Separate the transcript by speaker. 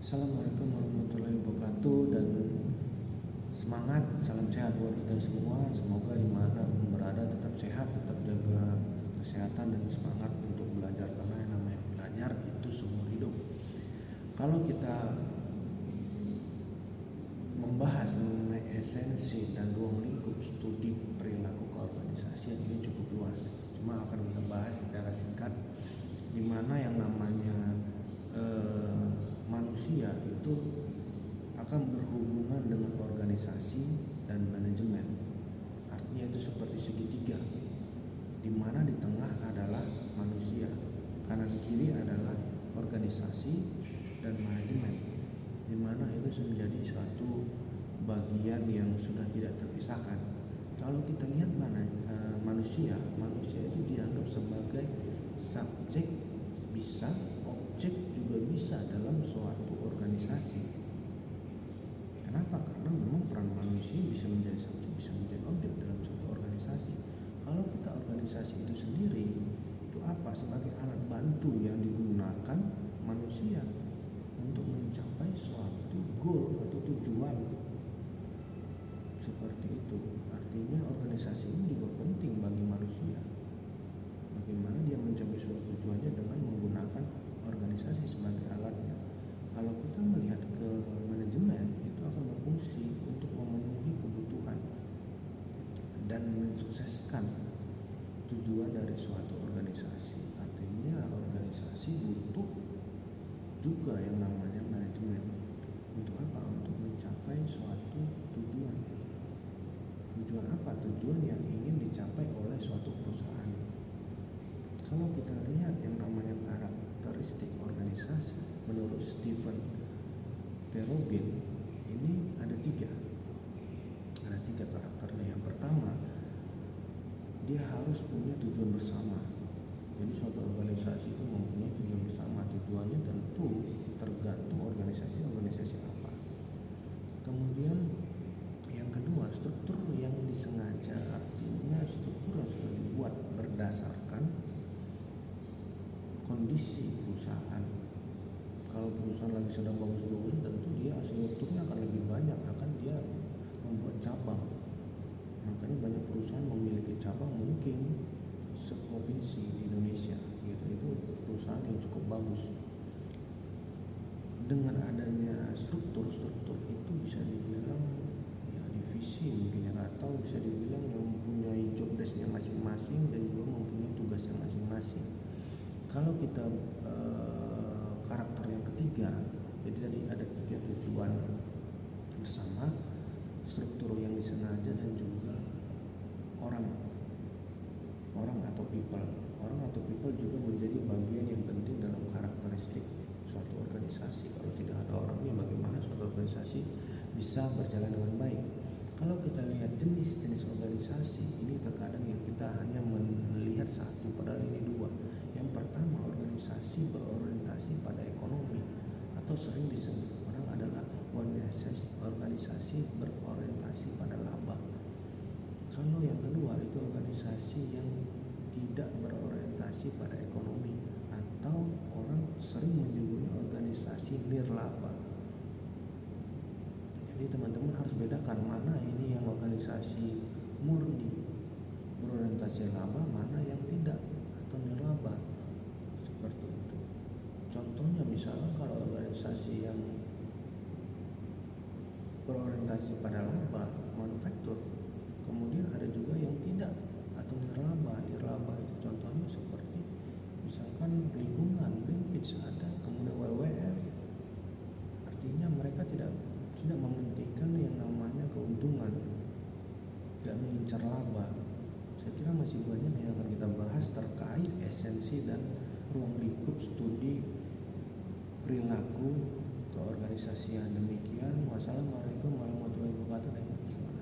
Speaker 1: Assalamualaikum warahmatullahi wabarakatuh, dan semangat, salam sehat buat kita semua. Semoga dimanapun berada tetap sehat, tetap jaga kesehatan dan semangat untuk belajar, karena yang namanya belajar itu seumur hidup. Kalau kita membahas mengenai esensi dan ruang lingkup studi perilaku keorganisasian, ini cukup luas. Cuma akan kita bahas secara singkat, di mana yang namanya manusia itu akan berhubungan dengan organisasi dan manajemen. Artinya itu seperti segitiga, di mana di tengah adalah manusia, kanan kiri adalah organisasi dan manajemen, di mana itu menjadi suatu bagian yang sudah tidak terpisahkan. Kalau kita lihat manusia itu dianggap sebagai subjek bisa, objek juga bisa dalam suatu organisasi. Kenapa? Karena memang peran manusia bisa menjadi subjek, bisa menjadi objek dalam suatu organisasi. Kalau kita organisasi itu sendiri, itu apa? Sebagai alat bantu yang digunakan manusia untuk mencapai suatu goal atau tujuan. Seperti itu. Artinya organisasi ini juga penting bagi manusia. Bagaimana dia mencapai suatu tujuannya dengan menggunakan organisasi sebagai alatnya. Kalau kita melihat ke manajemen, itu akan berfungsi untuk memenuhi kebutuhan dan mensukseskan tujuan dari suatu organisasi. Artinya organisasi butuh juga yang namanya manajemen. Untuk apa? Untuk mencapai suatu tujuan. Tujuan apa? Tujuan yang ingin dicapai oleh suatu perusahaan. Kalau kita lihat yang namanya karakteristik organisasi, menurut Stephen Perobin, ini ada tiga karakternya. Yang pertama, dia harus punya tujuan bersama. Jadi suatu organisasi itu mempunyai tujuan bersama. Tujuannya tentu tergantung organisasi apa. Kemudian yang kedua, struktur yang disengaja, artinya struktur yang sudah dibuat berdasarkan kondisi perusahaan. Kalau perusahaan lagi sedang bagus-bagus, tentu dia strukturnya akan lebih banyak, akan dia membuat cabang. Makanya banyak perusahaan memiliki cabang, mungkin seprovinsi di Indonesia gitu. Itu perusahaan yang cukup bagus. Dengan adanya struktur itu bisa dibilang ya divisi mungkin ya, atau bisa dibilang yang mempunyai job desk-nya masing-masing dan juga mempunyai tugasnya masing-masing. Kalau kita karakter yang ketiga, jadi tadi ada tiga tujuan bersama, struktur yang disengaja, dan juga orang atau people. Orang atau people juga menjadi bagian yang penting dalam karakteristik suatu organisasi. Kalau tidak ada orangnya, bagaimana suatu organisasi bisa berjalan dengan baik? Kalau kita lihat jenis-jenis organisasi, ini terkadang yang kita hanya melihat satu, padahal ini dua. Yang pertama, organisasi berorientasi pada ekonomi, atau sering disebut orang adalah organisasi berorientasi pada laba. Kalau yang kedua, itu organisasi yang tidak berorientasi pada ekonomi, atau orang sering menyebutnya organisasi nirlaba. Jadi teman-teman harus bedakan mana ini yang organisasi murni berorientasi laba, mana yang tidak atau nirlaba. Seperti itu. Contohnya misalnya kalau organisasi yang berorientasi pada laba, manufaktur, kemudian ada juga yang tidak atau nirlaba. Nirlaba itu contohnya seperti misalkan lingkungan, Greenpeace ada, kemudian WWF. Artinya mereka tidak mementingkan yang namanya keuntungan, tidak mengincar laba. Saya kira masih banyak yang akan kita bahas terkait esensi dan ruang lingkup studi perilaku keorganisasian. Demikian, wassalamualaikum warahmatullahi wabarakatuh.